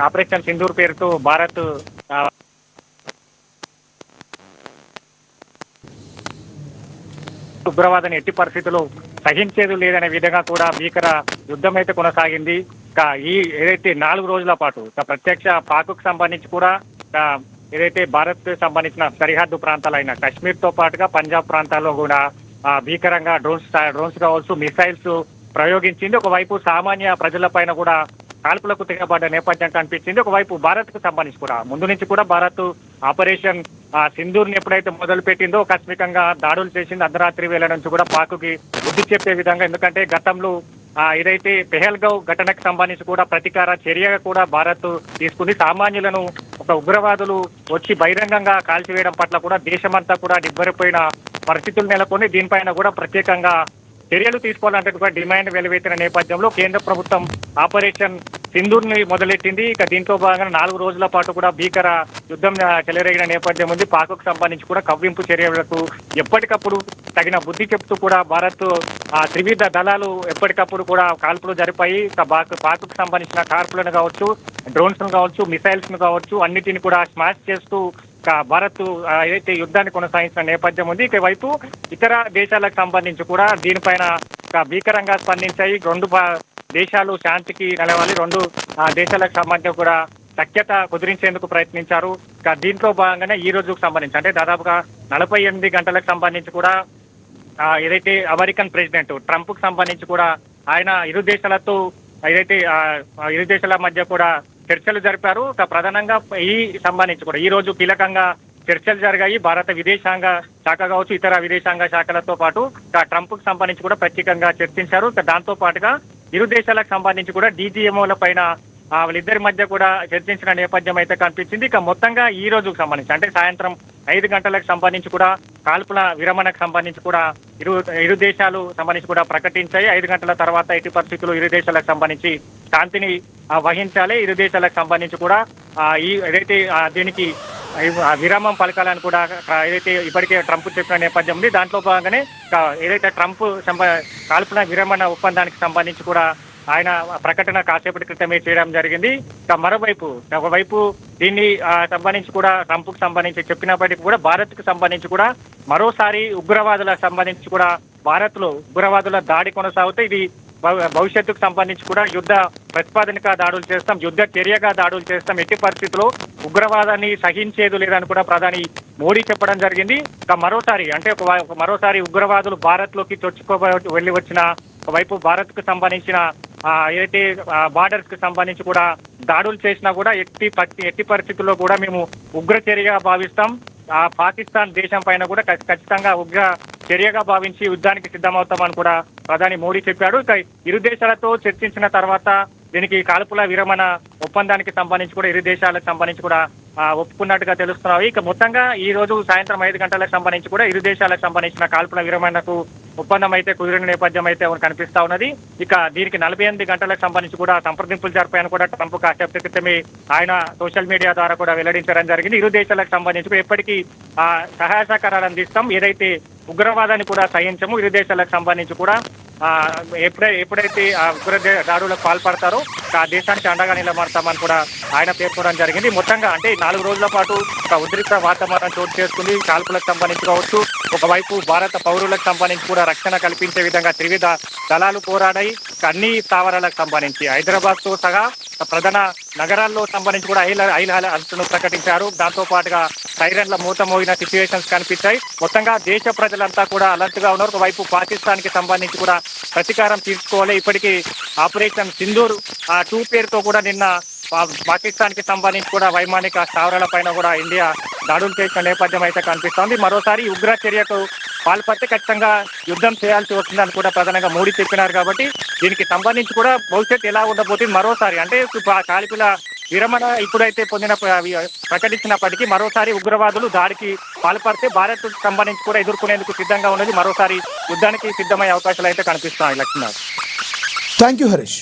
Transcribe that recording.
Operation Sindoor పేరుతో భారత్ ఉగ్రవాదాన్ని ఎట్టి పరిస్థితుల్లో సహించేది లేదనే విధంగా కూడా భీకర యుద్ధం అయితే కొనసాగింది. ఈ ఏదైతే 4 రోజుల పాటు ప్రత్యక్ష పాక్కు సంబంధించి కూడా ఏదైతే భారత్ సంబంధించిన సరిహద్దు ప్రాంతాలైన కాశ్మీర్ తో పాటుగా పంజాబ్ ప్రాంతాల్లో కూడా భీకరంగా డ్రోన్స్ కావచ్చు, మిసైల్స్ ప్రయోగించింది. ఒకవైపు సామాన్య ప్రజల పైన కూడా కాల్పులకు తెగబడ్డ నేపథ్యం కనిపించింది. ఒకవైపు భారత్ కు సంబంధించి కూడా ముందు నుంచి కూడా భారత్ ఆపరేషన్ సింధూర్ ని ఎప్పుడైతే మొదలు పెట్టిందో ఆకస్మికంగా దాడులు చేసింది. అర్ధరాత్రి వేళ నుంచి కూడా పాక్కి బుద్ధి చెప్పే విధంగా, ఎందుకంటే గతంలో ఏదైతే పెహల్గావ్ ఘటనకు సంబంధించి కూడా ప్రతీకార చర్యగా కూడా భారత్ తీసుకుంది. సామాన్యులను ఒక ఉగ్రవాదులు వచ్చి బహిరంగంగా కాల్చివేయడం పట్ల కూడా దేశమంతా కూడా నిబ్బరిపోయిన పరిస్థితులు నెలకొని దీనిపైన కూడా ప్రత్యేకంగా చర్యలు తీసుకోవాలంటే కూడా డిమాండ్ వెలువెత్తిన నేపథ్యంలో కేంద్ర ప్రభుత్వం ఆపరేషన్ సింధూర్ ని మొదలెట్టింది. ఇక దీంట్లో భాగంగా 4 రోజుల పాటు కూడా భీకర యుద్ధం చెలరేగిన నేపథ్యం ఉంది. పాక్కు సంబంధించి కూడా కవ్వింపు చర్యలకు ఎప్పటికప్పుడు తగిన బుద్ధి చెప్తూ కూడా భారత్ త్రివిధ దళాలు ఎప్పటికప్పుడు కూడా కాల్పులు జరిపాయి. పాక్కు సంబంధించిన కార్పులను కావచ్చు, డ్రోన్స్ ను కావచ్చు, మిసైల్స్ ను కావచ్చు, అన్నిటిని కూడా స్మాష్ చేస్తూ భారత్ ఏదైతే యుద్ధాన్ని కొనసాగించిన నేపథ్యం ఉంది. ఇక వైపు ఇతర దేశాలకు సంబంధించి కూడా దీనిపైన భీకరంగా స్పందించాయి. 2 దేశాలు శాంతికి నిలవాలి, 2 దేశాలకు సంబంధించి కూడా సఖ్యత కుదిరించేందుకు ప్రయత్నించారు. దీంట్లో భాగంగానే ఈ రోజుకు సంబంధించి అంటే దాదాపుగా 48 గంటలకు సంబంధించి కూడా ఏదైతే అమెరికన్ ప్రెసిడెంట్ ట్రంప్ కు సంబంధించి కూడా ఆయన ఇరు దేశాల మధ్య కూడా చర్చలు జరిపారు. ప్రధానంగా ఈ సంబంధించి కూడా ఈ రోజు కీలకంగా చర్చలు జరిగాయి. భారత విదేశాంగ శాఖ కావచ్చు, ఇతర విదేశాంగ శాఖలతో పాటు ట్రంప్ కు సంబంధించి కూడా ప్రత్యేకంగా చర్చించారు. దాంతో పాటుగా ఇరు దేశాలకు సంబంధించి కూడా డీజీఎంఓల పైన వాళ్ళిద్దరి మధ్య కూడా చర్చించిన నేపథ్యం అయితే కనిపించింది. ఇక మొత్తంగా ఈ రోజుకు సంబంధించి అంటే సాయంత్రం 5 గంటలకు సంబంధించి కూడా కాల్పుల విరమణకు సంబంధించి కూడా ఇరు దేశాలు సంబంధించి కూడా ప్రకటించాయి. 5 గంటల తర్వాత ఎట్టి పరిస్థితుల్లో ఇరు దేశాలకు సంబంధించి శాంతిని వహించాలి. ఇరు దేశాలకు సంబంధించి కూడా ఏదైతే దీనికి విరామం పలకాలని కూడా ఏదైతే ఇప్పటికే ట్రంప్ చెప్పిన నేపథ్యం ఉంది. దాంట్లో భాగంగానే ఏదైతే ట్రంప్ కాల్పుల విరమణ ఒప్పందానికి సంబంధించి కూడా ఆయన ప్రకటన కాసేపటి క్రితమే చేయడం జరిగింది. ఒకవైపు దీన్ని సంబంధించి కూడా ట్రంప్ కు సంబంధించి చెప్పినప్పటికీ కూడా భారత్ కు సంబంధించి కూడా మరోసారి ఉగ్రవాదులకు సంబంధించి కూడా భారత్ లో ఉగ్రవాదుల దాడి కొనసాగుతూ ఇది భవిష్యత్తుకు సంబంధించి కూడా యుద్ధ ప్రతిపాదనగా దాడులు చేస్తాం, యుద్ధ చర్యగా దాడులు చేస్తాం, ఎట్టి పరిస్థితుల్లో ఉగ్రవాదాన్ని సహించేది లేదని కూడా ప్రధాని మోడీ చెప్పడం జరిగింది. మరోసారి ఉగ్రవాదులు భారత్ లోకి వెళ్లి వచ్చిన ఒకవైపు భారత్ కు సంబంధించిన ఏదైతే బార్డర్స్ కు సంబంధించి కూడా దాడులు చేసినా కూడా ఎట్టి పరిస్థితుల్లో కూడా మేము ఉగ్ర చర్యగా భావిస్తాం. పాకిస్తాన్ దేశం పైన కూడా ఖచ్చితంగా ఉగ్ర చర్యగా భావించి యుద్ధానికి సిద్ధమవుతామని కూడా ప్రధాని మోడీ చెప్పాడు. ఇక ఇరు దేశాలతో చర్చించిన తర్వాత దీనికి కాల్పుల విరమణ ఒప్పందానికి సంబంధించి కూడా ఇరు దేశాలకు సంబంధించి కూడా ఒప్పుకున్నట్టుగా తెలుస్తున్నాయి. ఇక మొత్తంగా ఈ రోజు సాయంత్రం 5 గంటలకు సంబంధించి కూడా ఇరు దేశాలకు సంబంధించిన కాల్పుల విరమణకు ఒప్పందం అయితే కుదిరిన నేపథ్యం అయితే కనిపిస్తా ఉన్నది. ఇక దీనికి 48 గంటలకు సంబంధించి కూడా సంప్రదింపులు జరిపాయని కూడా ట్రంప్ కాసేపటి క్రితమే ఆయన సోషల్ మీడియా ద్వారా కూడా వెల్లడించడం జరిగింది. ఇరు దేశాలకు సంబంధించి ఎప్పటికీ సహాయ సహకారాలు అందిస్తాం, ఏదైతే ఉగ్రవాదాన్ని కూడా సహించము, ఇరు దేశాలకు సంబంధించి కూడా ఎప్పుడైతే ఉగ్ర దాడులకు పాల్పడతారో ఆ దేశానికి అండగా నిలబడతామని కూడా ఆయన పేర్కొనడం జరిగింది. మొత్తంగా అంటే 4 రోజుల పాటు ఒక ఉద్రిక్త వాతావరణం చోటు చేసుకుంది. కాల్పులకు సంబంధించి కావచ్చు, ఒకవైపు భారత పౌరులకు సంబంధించి కూడా రక్షణ కల్పించే విధంగా త్రివిధ దళాలు పోరాడాయి. అన్ని స్థావరాలకు సంబంధించి హైదరాబాద్ తో సహా ప్రధాన నగరాల్లో సంబంధించి కూడా ఐల్ అరెస్టును ప్రకటించారు. దాంతో పాటుగా సైరన్ల మూత మోగిన సిచ్యువేషన్స్ కనిపించాయి. మొత్తంగా దేశ ప్రజలంతా కూడా అలర్ట్ గా ఉన్నారు. ఒకవైపు పాకిస్తాన్ కి సంబంధించి కూడా ప్రతీకారం తీర్చుకోవాలి. ఇప్పటికీ ఆపరేషన్ సింధూర్ 2 పేరుతో కూడా నిన్న పాకిస్తాన్ కి సంబంధించి కూడా వైమానిక స్థావరాల పైన కూడా ఇండియా దాడులు చేసిన నేపథ్యం అయితే కనిపిస్తోంది. మరోసారి ఉగ్ర చర్యకు పాల్పడితే ఖచ్చితంగా యుద్ధం చేయాల్సి వస్తుందని కూడా ప్రధానంగా మోడీ చెప్పినారు. కాబట్టి దీనికి సంబంధించి కూడా భవిష్యత్తు ఎలా ఉండబోతుంది మరోసారి అంటే కాల్పుల విరమణ ఇప్పుడైతే ప్రకటించినప్పటికీ మరోసారి ఉగ్రవాదులు దాడికి పాల్పడితే భారత్ సంబంధించి కూడా ఎదుర్కొనేందుకు సిద్ధంగా ఉన్నది. మరోసారి యుద్ధానికి సిద్ధమయ్యే అవకాశాలు అయితే కనిపిస్తున్నాయి. Lakshminath, thank you Harish.